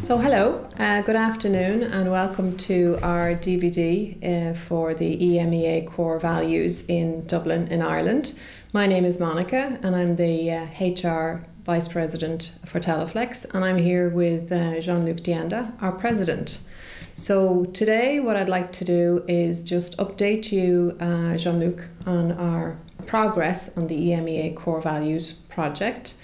So hello, good afternoon and welcome to our DVD for the EMEA Core Values in Dublin in Ireland. My name is Monica and I'm the HR Vice President for Teleflex, and I'm here with Jean-Luc Dianda, our President. So today what I'd like to do is just update you, Jean-Luc, on our progress on the EMEA Core Values project.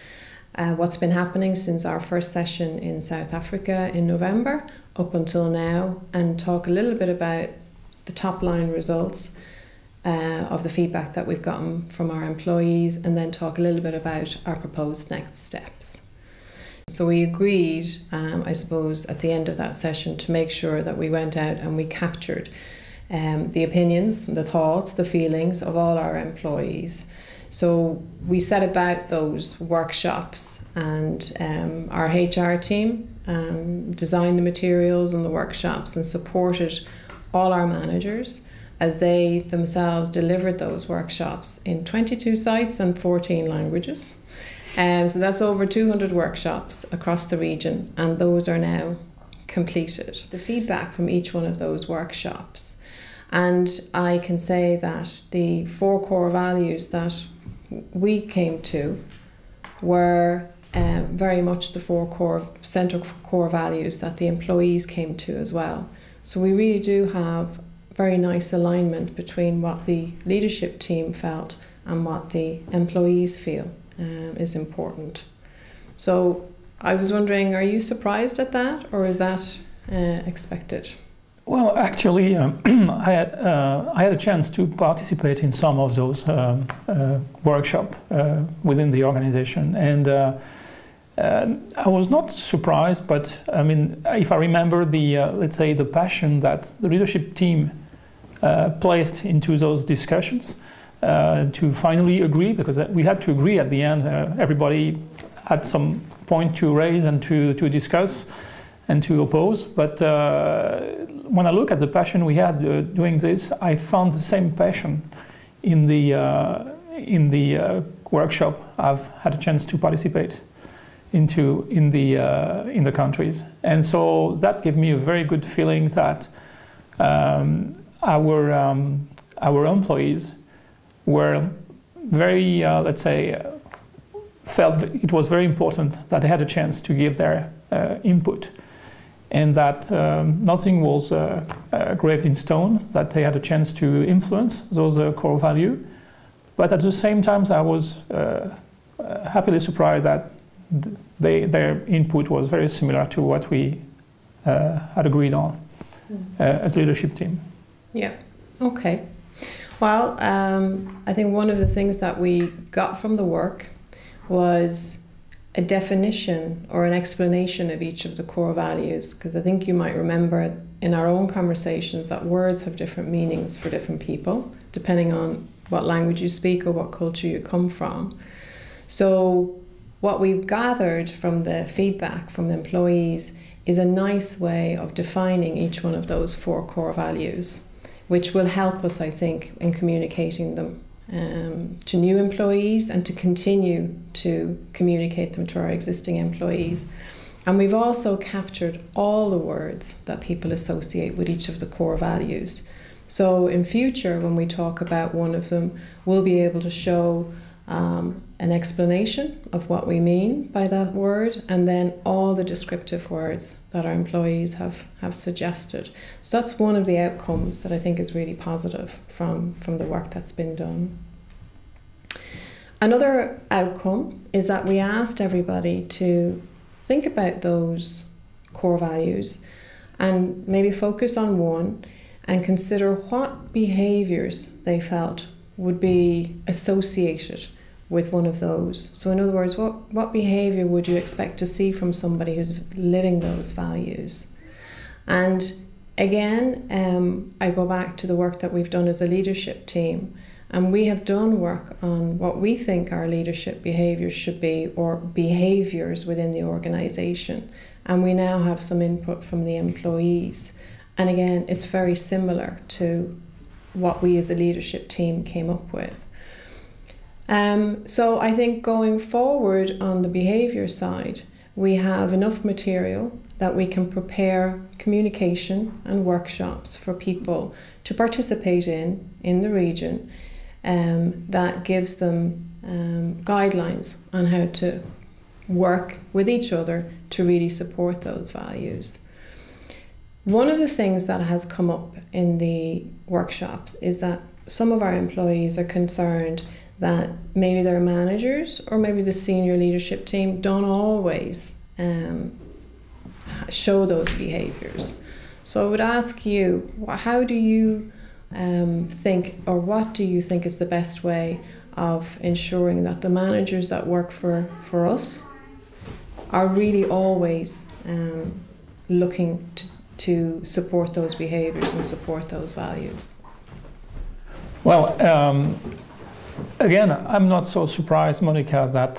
What's been happening since our first session in South Africa in November up until now, and talk a little bit about the top line results of the feedback that we've gotten from our employees, and then talk a little bit about our proposed next steps. So we agreed, I suppose, at the end of that session to make sure that we went out and we captured the opinions, the thoughts, the feelings of all our employees. So we set about those workshops, and our HR team designed the materials and the workshops and supported all our managers as they themselves delivered those workshops in 22 sites and 14 languages. So that's over 200 workshops across the region, and those are now completed. The feedback from each one of those workshops, and I can say that the 4 core values that we came to were very much the 4 central core values that the employees came to as well. So we really do have very nice alignment between what the leadership team felt and what the employees feel is important. So I was wondering, are you surprised at that, or is that expected? Well, actually, I had a chance to participate in some of those workshops within the organization, and I was not surprised. But I mean, if I remember let's say the passion that the leadership team placed into those discussions to finally agree, because we had to agree at the end. Everybody had some point to raise and to discuss and to oppose, but when I look at the passion we had doing this, I found the same passion in the workshop I've had a chance to participate in the countries, and so that gave me a very good feeling that our employees were very, let's say, felt it was very important that they had a chance to give their input, and that nothing was graved in stone, that they had a chance to influence those core values. But at the same time, I was happily surprised that their input was very similar to what we had agreed on as a leadership team. Yeah, okay. Well, I think one of the things that we got from the work was a definition or an explanation of each of the core values, because I think you might remember in our own conversations that words have different meanings for different people, depending on what language you speak or what culture you come from. So what we've gathered from the feedback from the employees is a nice way of defining each one of those 4 core values, which will help us, I think, in communicating them to new employees and to continue to communicate them to our existing employees. And we've also captured all the words that people associate with each of the core values. So in future, when we talk about one of them, we'll be able to show an explanation of what we mean by that word, and then all the descriptive words that our employees have suggested. So that's one of the outcomes that I think is really positive from the work that's been done. Another outcome is that we asked everybody to think about those core values and maybe focus on one and consider what behaviours they felt would be associated with one of those. So in other words, what behaviour would you expect to see from somebody who's living those values? And again, I go back to the work that we've done as a leadership team, and we have done work on what we think our leadership behaviours should be, or behaviours within the organisation. And we now have some input from the employees. And again, it's very similar to what we as a leadership team came up with. So I think going forward on the behaviour side, we have enough material that we can prepare communication and workshops for people to participate in the region that gives them guidelines on how to work with each other to really support those values. One of the things that has come up in the workshops is that some of our employees are concerned that maybe their managers or maybe the senior leadership team don't always show those behaviours. So I would ask you, how do you think, or what do you think is the best way of ensuring that the managers that work for us are really always looking to support those behaviours and support those values? Well, again, I'm not so surprised, Monica, that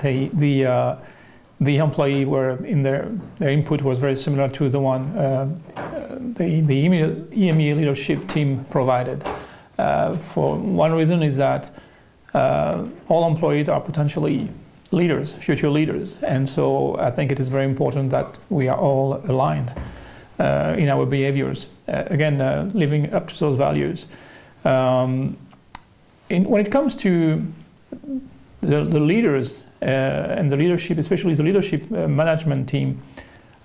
the employee were in their input was very similar to the one the EMEA leadership team provided. For one reason is that all employees are potentially leaders, future leaders, and so I think it is very important that we are all aligned in our behaviors. Again, living up to those values. When it comes to the leaders and the leadership, especially the leadership management team,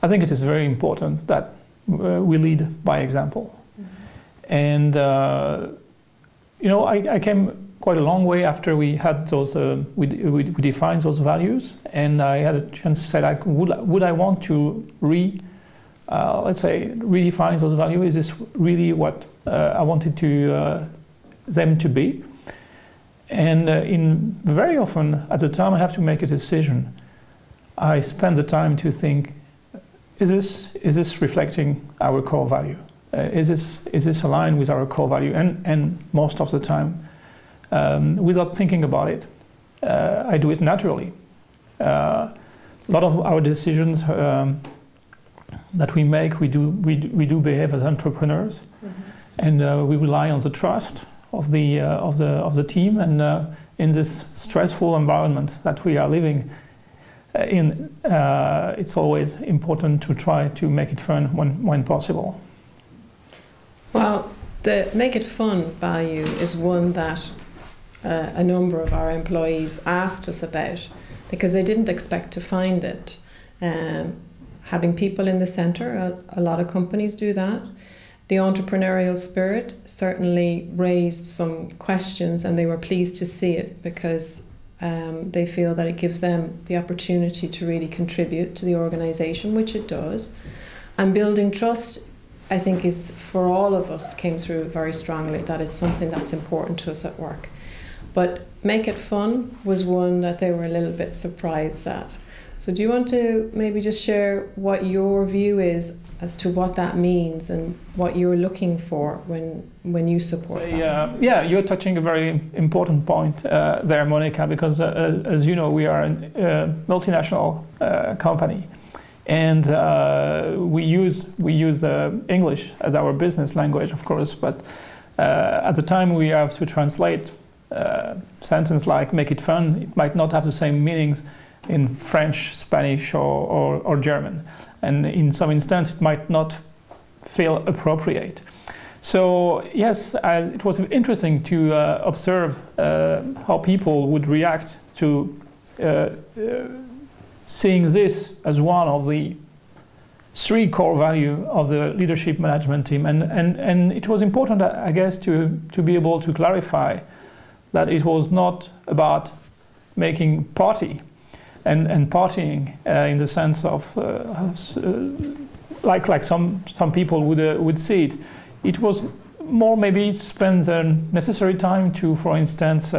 I think it is very important that we lead by example. Mm-hmm. And I came quite a long way after we had those, we defined those values, and I had a chance to say, like, would I want to let's say, redefine those values? Is this really what I wanted to them to be? And very often at the time I have to make a decision, I spend the time to think, is this reflecting our core value? Is this aligned with our core value? And most of the time, without thinking about it, I do it naturally. A lot of our decisions that we make, we do behave as entrepreneurs, mm-hmm. and we rely on the trust of the team, and in this stressful environment that we are living in, it's always important to try to make it fun when possible. Well, the make it fun value is one that a number of our employees asked us about because they didn't expect to find it. Having people in the centre, a lot of companies do that. The entrepreneurial spirit certainly raised some questions, and they were pleased to see it because they feel that it gives them the opportunity to really contribute to the organisation, which it does. And building trust, I think, is for all of us, came through very strongly, that it's something that's important to us at work. But make it fun was one that they were a little bit surprised at. So do you want to maybe just share what your view is as to what that means and what you're looking for when you support that? Yeah, you're touching a very important point there, Monica, because as you know, we are a multinational company, and we use English as our business language, of course, but at the time we have to translate sentence like "make it fun," it might not have the same meanings in French, Spanish, or German. And in some instance, it might not feel appropriate. So yes, it was interesting to observe how people would react to seeing this as one of the 3 core values of the leadership management team. And it was important, I guess, to be able to clarify that it was not about making party and partying in the sense of like some people would see it. It was more maybe spend the necessary time to, for instance,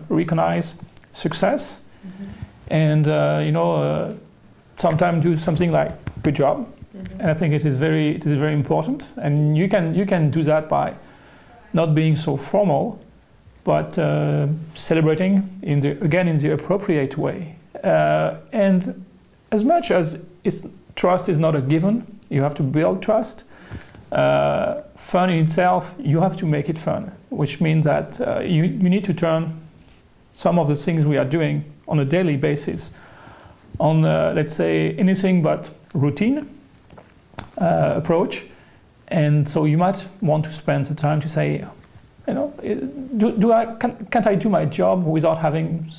recognize success, mm-hmm. and sometimes do something like good job. Mm-hmm. And I think it is very important. And you can do that by not being so formal, but celebrating in the appropriate way. And as much as trust is not a given, you have to build trust. Fun in itself, you have to make it fun, which means that you need to turn some of the things we are doing on a daily basis on, let's say, anything but routine, approach. And so you might want to spend the time to say, you know, can't I do my job without having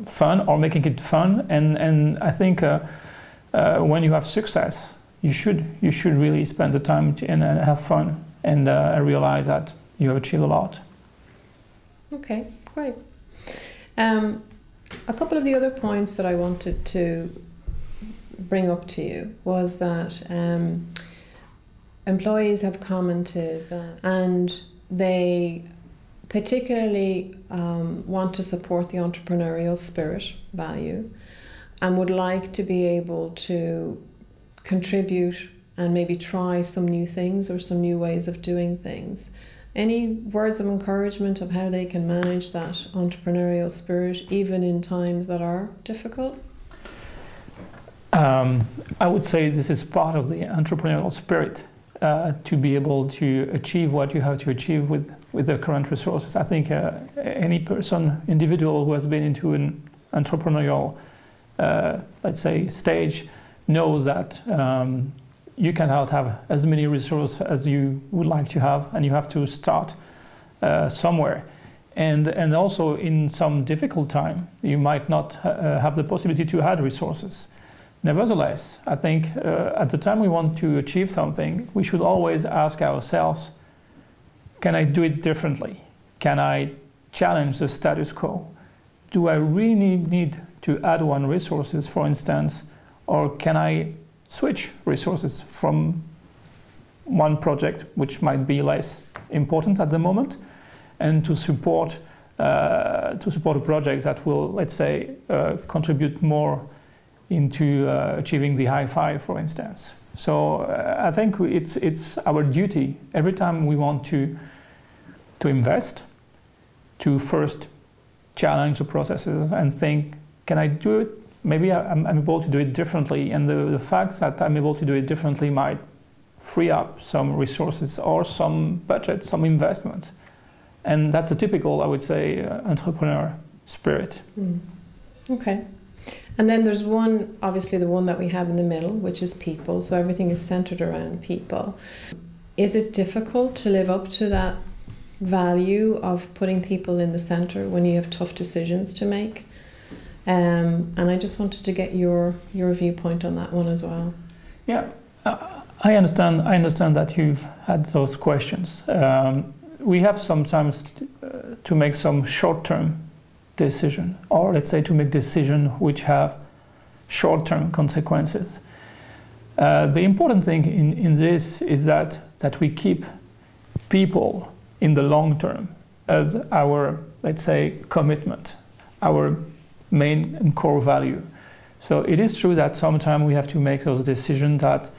fun or making it fun? And I think when you have success, you should really spend the time and have fun and realize that you have achieved a lot. Okay, great. A couple of the other points that I wanted to bring up to you was that employees have commented that, and they particularly want to support the entrepreneurial spirit value and would like to be able to contribute and maybe try some new things or some new ways of doing things. Any words of encouragement of how they can manage that entrepreneurial spirit even in times that are difficult? I would say this is part of the entrepreneurial spirit, to be able to achieve what you have to achieve with the current resources. I think any individual who has been into an entrepreneurial, let's say, stage knows that you cannot have as many resources as you would like to have, and you have to start somewhere. And also in some difficult time, you might not have the possibility to add resources. Nevertheless, I think at the time we want to achieve something, we should always ask ourselves, can I do it differently? Can I challenge the status quo? Do I really need to add one resources, for instance, or can I switch resources from one project which might be less important at the moment, and to support a project that will, let's say, contribute more into achieving the high five, for instance. So I think it's our duty every time we want to invest to first challenge the processes and think, can I do it? Maybe I'm able to do it differently, and the fact that I'm able to do it differently might free up some resources or some budget, some investment. And that's a typical, I would say, entrepreneur spirit. Mm. Okay. And then there's one, obviously the one that we have in the middle, which is people. So everything is centered around people. Is it difficult to live up to that value of putting people in the center when you have tough decisions to make? And I just wanted to get your viewpoint on that one as well. Yeah, I understand that you've had those questions. We have sometimes to make some short-term decision, or let's say to make decisions which have short-term consequences. The important thing in this is that we keep people in the long term as our, let's say, commitment, our main and core value. So it is true that sometimes we have to make those decisions that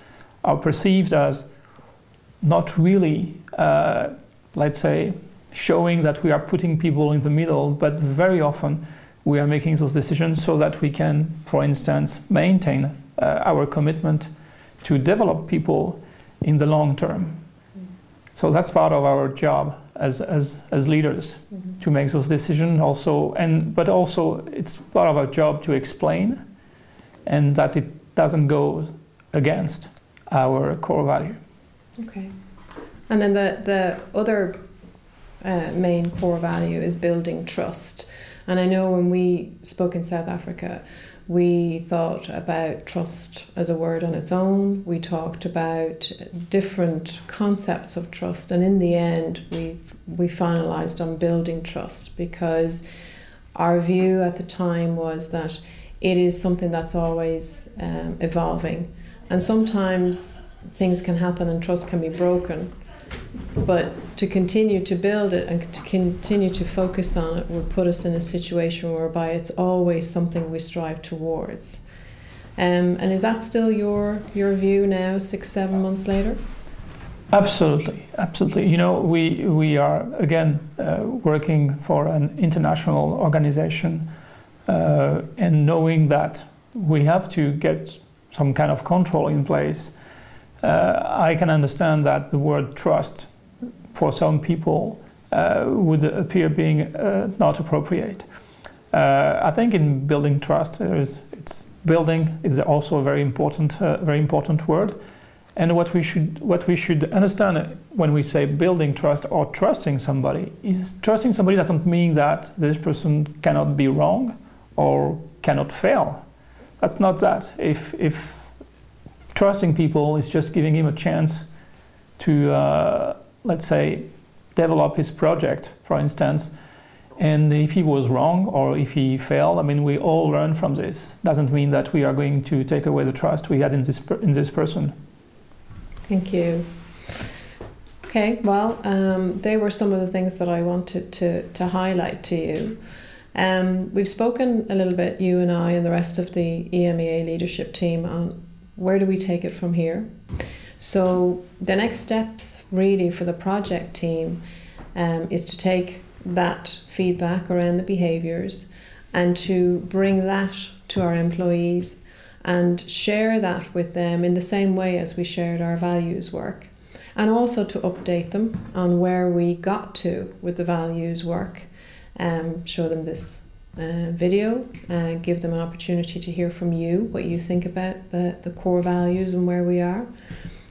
are perceived as not really, let's say, showing that we are putting people in the middle, but very often we are making those decisions so that we can, for instance, maintain our commitment to develop people in the long term. So that's part of our job as leaders, mm-hmm. to make those decisions also, but also it's part of our job to explain, and that it doesn't go against our core value. Okay. And then the other main core value is building trust. And I know when we spoke in South Africa, we thought about trust as a word on its own. We talked about different concepts of trust, and in the end we finalized on building trust, because our view at the time was that it is something that's always evolving, and sometimes things can happen and trust can be broken. But to continue to build it and to continue to focus on it will put us in a situation whereby it's always something we strive towards. And is that still your view now, 6-7 months later? Absolutely, absolutely. You know, we are again working for an international organization, and knowing that we have to get some kind of control in place. I can understand that the word trust for some people would appear being not appropriate. I think in building trust, building is also a very important word, And what we should understand when we say building trust or trusting somebody is trusting somebody doesn't mean that this person cannot be wrong or cannot fail. That's not that. If trusting people is just giving him a chance to, let's say, develop his project, for instance, and if he was wrong or if he failed, I mean, we all learn from this. Doesn't mean that we are going to take away the trust we had in this person. Thank you. Okay, well, they were some of the things that I wanted to highlight to you. We've spoken a little bit, you and I and the rest of the EMEA leadership team, on where do we take it from here. So the next steps really for the project team is to take that feedback around the behaviours and to bring that to our employees and share that with them in the same way as we shared our values work, and also to update them on where we got to with the values work. Show them this video, give them an opportunity to hear from you what you think about the core values and where we are.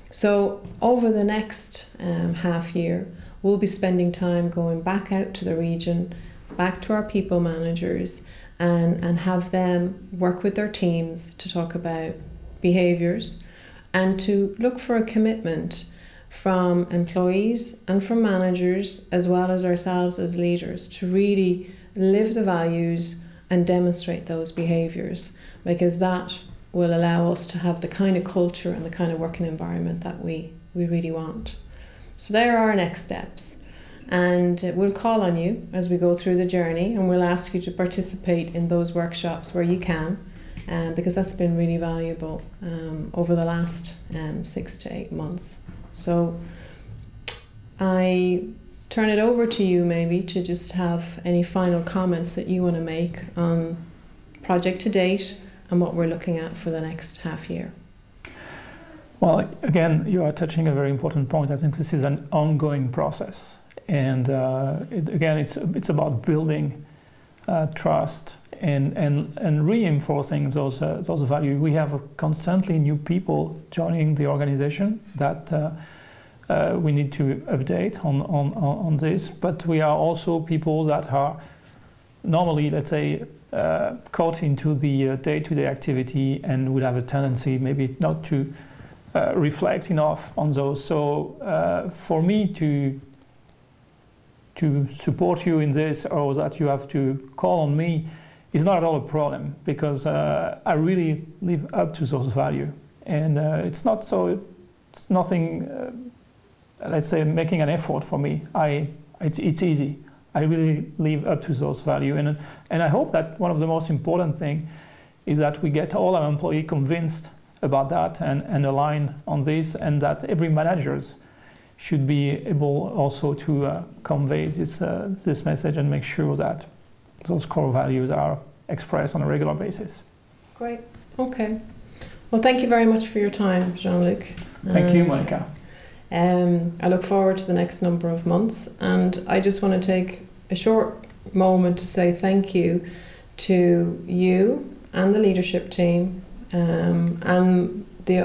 So over the next half year, we'll be spending time going back out to the region, back to our people managers, and have them work with their teams to talk about behaviours and to look for a commitment from employees and from managers as well as ourselves as leaders to really live the values and demonstrate those behaviours, because that will allow us to have the kind of culture and the kind of working environment that we really want. So there are our next steps. And we'll call on you as we go through the journey, and we'll ask you to participate in those workshops where you can, because that's been really valuable over the last 6 to 8 months. So I turn it over to you maybe to just have any final comments that you want to make on project to date and what we're looking at for the next half year. Well, again, you are touching a very important point. I think this is an ongoing process. And again, it's about building trust and reinforcing those values. We have constantly new people joining the organization that we need to update on this. But we are also people that are normally, let's say, caught into the day-to-day activity and would have a tendency maybe not to reflect enough on those. So for me to support you in this, or that you have to call on me, is not at all a problem, because I really live up to those values. And it's nothing, let's say, making an effort for me. It's easy. I really live up to those values. And I hope that one of the most important things is that we get all our employees convinced about that and align on this, and that every manager should be able also to convey this message and make sure that those core values are expressed on a regular basis. Great. Okay. Well, thank you very much for your time, Jean-Luc. Thank you, Monica. I look forward to the next number of months, and I just want to take a short moment to say thank you to you and the leadership team and the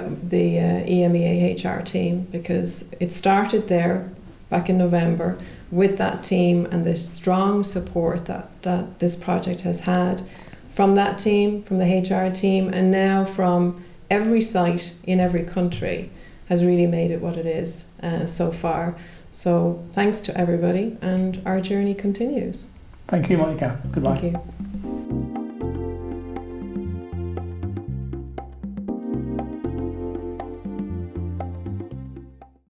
EMEA HR team, because it started there back in November with that team and the strong support that this project has had from that team, from the HR team, and now from every site in every country has really made it what it is so far. So thanks to everybody, and our journey continues. Thank you, Monica. Goodbye. Thank you.